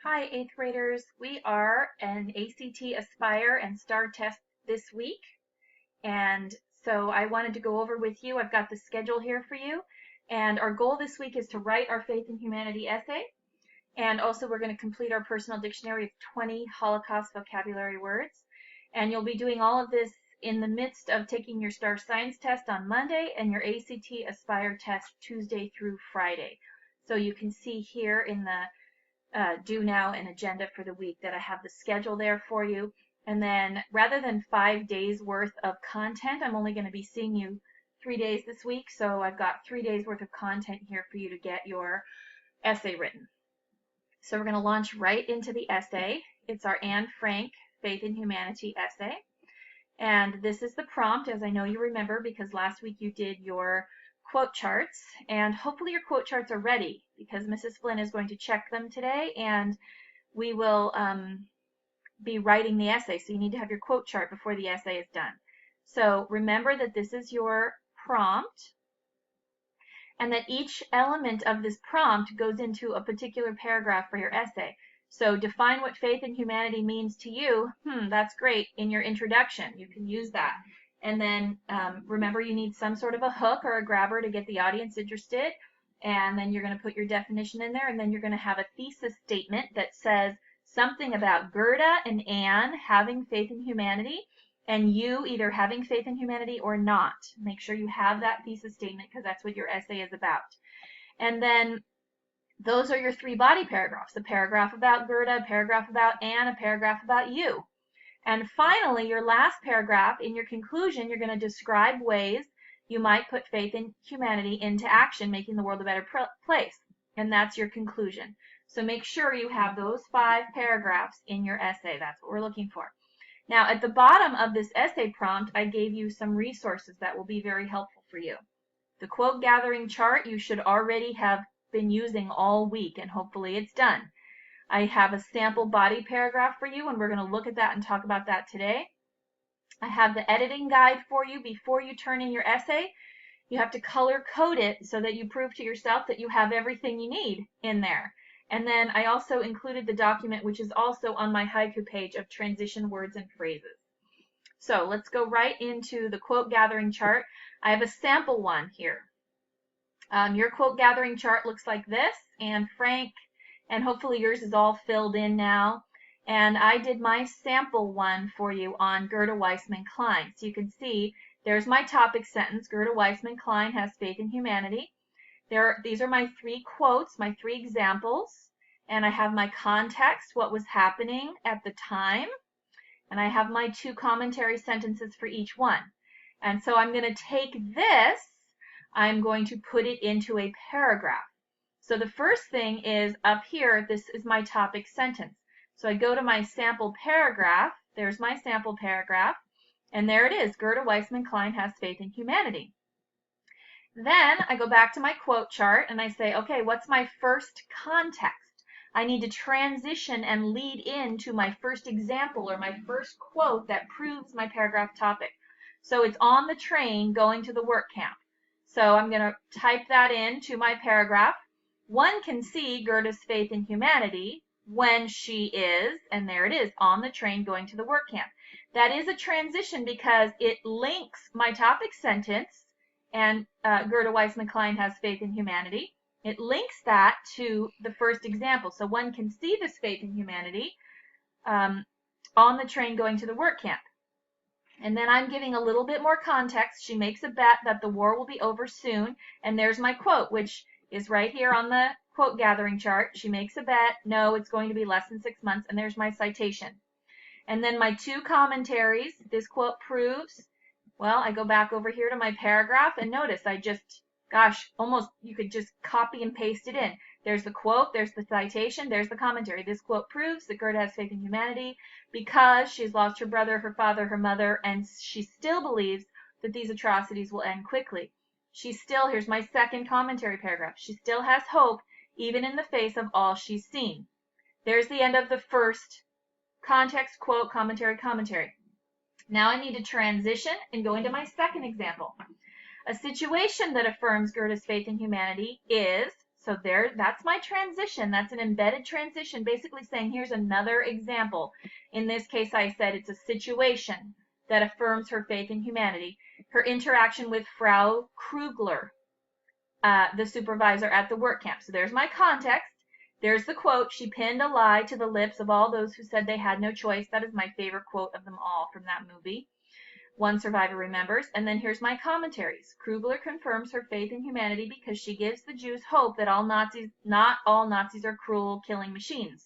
Hi, 8th graders. We are an ACT Aspire and STAR test this week. And so I wanted to go over with you. I've got the schedule here for you. And our goal this week is to write our Faith and Humanity essay. And also we're going to complete our personal dictionary of 20 Holocaust vocabulary words. And you'll be doing all of this in the midst of taking your STAR Science test on Monday and your ACT Aspire test Tuesday through Friday. So you can see here in the do now an agenda for the week that I have the schedule there for you. And then rather than 5 days worth of content, I'm only going to be seeing you 3 days this week. So I've got 3 days worth of content here for you to get your essay written. So we're going to launch right into the essay. It's our Anne Frank Faith and Humanity essay. And this is the prompt, as I know you remember, because last week you did your quote charts, and hopefully your quote charts are ready because Mrs. Flynn is going to check them today, and we will be writing the essay. So you need to have your quote chart before the essay is done. So remember that this is your prompt, and that each element of this prompt goes into a particular paragraph for your essay. So define what faith and humanity means to you. That's great. In your introduction, you can use that. And then remember, you need some sort of a hook or a grabber to get the audience interested. And then you're going to put your definition in there. And then you're going to have a thesis statement that says something about Gerda and Anne having faith in humanity, and you either having faith in humanity or not. Make sure you have that thesis statement because that's what your essay is about. And then those are your 3 body paragraphs: a paragraph about Gerda, a paragraph about Anne, a paragraph about you. And finally, your last paragraph, in your conclusion, you're going to describe ways you might put faith in humanity into action, making the world a better place. And that's your conclusion. So make sure you have those 5 paragraphs in your essay. That's what we're looking for. Now, at the bottom of this essay prompt, I gave you some resources that will be very helpful for you. The quote gathering chart you should already have been using all week, and hopefully it's done. I have a sample body paragraph for you, and we're going to look at that and talk about that today. I have the editing guide for you before you turn in your essay. You have to color code it so that you prove to yourself that you have everything you need in there. And then I also included the document, which is also on my haiku page, of transition words and phrases. So let's go right into the quote gathering chart. I have a sample one here. Your quote gathering chart looks like this, and Frank, and hopefully yours is all filled in now. And I did my sample one for you on Gerda Weissmann Klein. So you can see there's my topic sentence: Gerda Weissmann Klein has faith in humanity. These are my 3 quotes, my 3 examples, and I have my context, what was happening at the time, and I have my 2 commentary sentences for each one. And so I'm going to take this, I'm going to put it into a paragraph. So the first thing is up here, this is my topic sentence. So I go to my sample paragraph, there's my sample paragraph, and there it is: Gerda Weissmann Klein has faith in humanity. Then I go back to my quote chart and I say, okay, what's my first context? I need to transition and lead into my first example or my first quote that proves my paragraph topic. So it's on the train going to the work camp. So I'm going to type that into my paragraph. One can see Gerda's faith in humanity when she is, and there it is, on the train going to the work camp. That is a transition because it links my topic sentence, and Gerda Weissmann Klein has faith in humanity. It links that to the first example. So one can see this faith in humanity on the train going to the work camp. And then I'm giving a little bit more context. She makes a bet that the war will be over soon. And there's my quote, which is right here on the quote gathering chart. She makes a bet. No, it's going to be less than 6 months. And there's my citation. And then my 2 commentaries. This quote proves. Well, I go back over here to my paragraph, and notice I just, gosh, almost you could just copy and paste it in. There's the quote, there's the citation, there's the commentary. This quote proves that Gerda has faith in humanity because she's lost her brother, her father, her mother, and she still believes that these atrocities will end quickly. Here's my second commentary paragraph. She still has hope even in the face of all she's seen. There's the end of the first context, quote, commentary, commentary. Now I need to transition and go into my second example. A situation that affirms Gerda's faith in humanity is, So there, that's my transition. That's an embedded transition, basically saying here's another example. In this case, I said it's a situation that affirms her faith in humanity. Her interaction with Frau Krugler, the supervisor at the work camp. So there's my context. There's the quote, she pinned a lie to the lips of all those who said they had no choice. That is my favorite quote of them all from that movie. One survivor remembers. And then here's my commentaries. Krugler confirms her faith in humanity because she gives the Jews hope that not all Nazis are cruel, killing machines.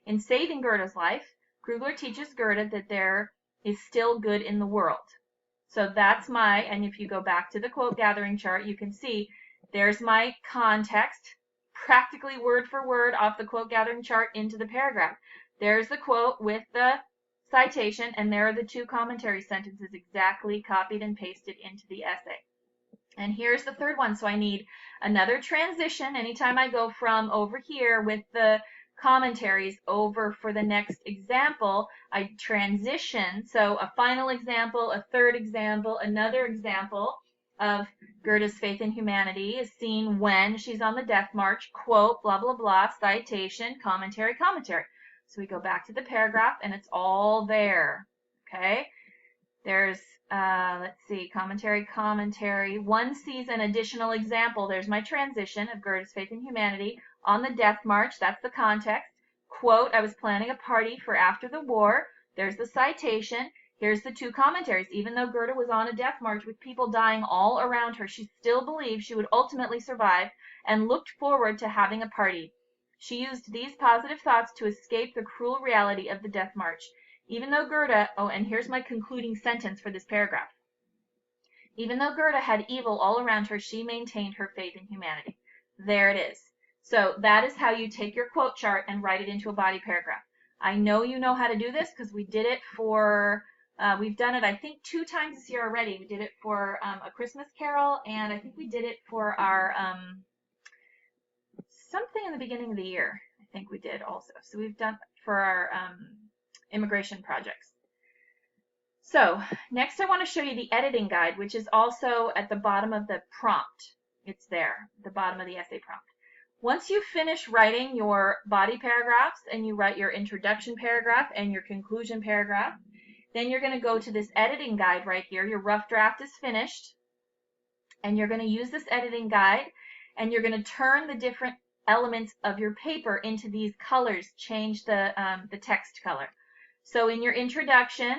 In saving Goethe's life, Krugler teaches Goethe that there is still good in the world. So that's and if you go back to the quote gathering chart, you can see there's my context, practically word for word off the quote gathering chart into the paragraph. There's the quote with the citation, and there are the two commentary sentences exactly copied and pasted into the essay. And here's the third one. So I need another transition. Anytime I go from over here with the commentaries over for the next example, I transition. So a final example, a third example, another example of Goethe's faith in humanity is seen when she's on the death march, quote, blah, blah, blah, citation, commentary, commentary. So we go back to the paragraph and it's all there, okay? There's, let's see, commentary, commentary. One sees an additional example. There's my transition of Goethe's faith in humanity on the death march. That's the context. Quote, I was planning a party for after the war. There's the citation. Here's the two commentaries. Even though Goethe was on a death march with people dying all around her, she still believed she would ultimately survive and looked forward to having a party. She used these positive thoughts to escape the cruel reality of the death march. Even though Goethe, oh, and here's my concluding sentence for this paragraph. Even though Goethe had evil all around her, she maintained her faith in humanity. There it is. So that is how you take your quote chart and write it into a body paragraph. I know you know how to do this because we did it for, we've done it I think 2 times this year already. We did it for A Christmas Carol, and I think we did it for our, something in the beginning of the year. I think we did also. So we've done for our immigration projects. So next I want to show you the editing guide, which is also at the bottom of the prompt. It's there, the bottom of the essay prompt. Once you finish writing your body paragraphs and you write your introduction paragraph and your conclusion paragraph, then you're going to go to this editing guide right here. Your rough draft is finished, and you're going to use this editing guide, and you're going to turn the different elements of your paper into these colors, change the text color. So in your introduction,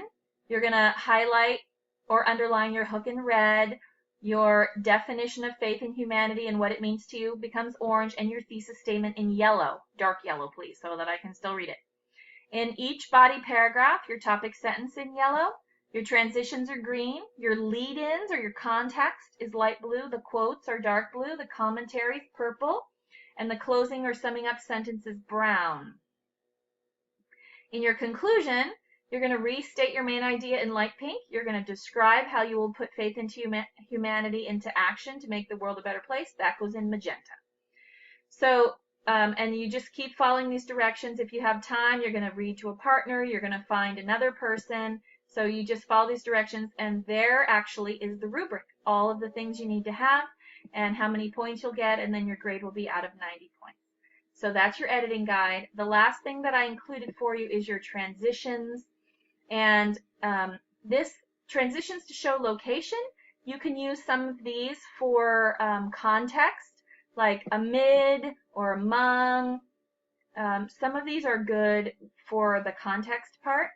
you're going to highlight or underline your hook in red, your definition of faith in humanity and what it means to you becomes orange, and your thesis statement in yellow, dark yellow please, so that I can still read it. In each body paragraph, your topic sentence in yellow, your transitions are green, your lead-ins or your context is light blue, the quotes are dark blue, the commentaries purple, and the closing or summing up sentence is brown. In your conclusion, you're going to restate your main idea in light pink. You're going to describe how you will put faith into humanity into action to make the world a better place. That goes in magenta. So, and you just keep following these directions. If you have time, you're going to read to a partner. You're going to find another person. So you just follow these directions, and there actually is the rubric. All of the things you need to have and how many points you'll get, and then your grade will be out of 90 points. So that's your editing guide. The last thing that I included for you is your transitions. And this transitions to show location. You can use some of these for context, like amid or among. Some of these are good for the context part.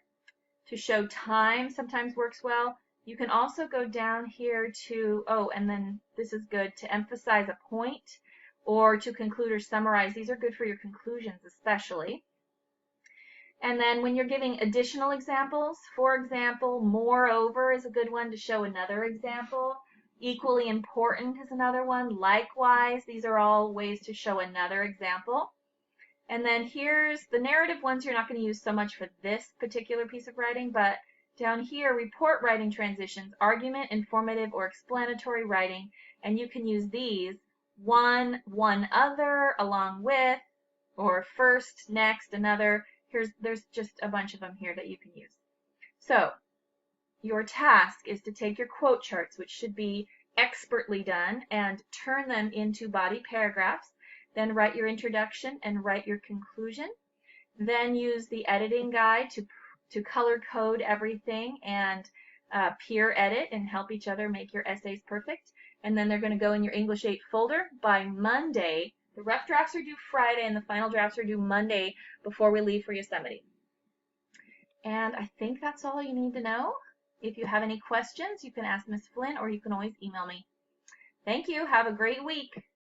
To show time sometimes works well. You can also go down here to, oh, and then this is good, to emphasize a point or to conclude or summarize. These are good for your conclusions especially. And then when you're giving additional examples, for example, moreover is a good one to show another example. Equally important is another one. Likewise, these are all ways to show another example. And then here's the narrative ones you're not going to use so much for this particular piece of writing, but down here, report writing transitions, argument, informative, or explanatory writing, and you can use these one other, along with, or first, next, another. There's just a bunch of them here that you can use. So your task is to take your quote charts, which should be expertly done, and turn them into body paragraphs. then write your introduction and write your conclusion. Then use the editing guide to color code everything and peer edit and help each other make your essays perfect. And then they're going to go in your English 8 folder by Monday. The rough drafts are due Friday and the final drafts are due Monday before we leave for Yosemite. And I think that's all you need to know. If you have any questions, you can ask Miss Flynn or you can always email me. Thank you. Have a great week.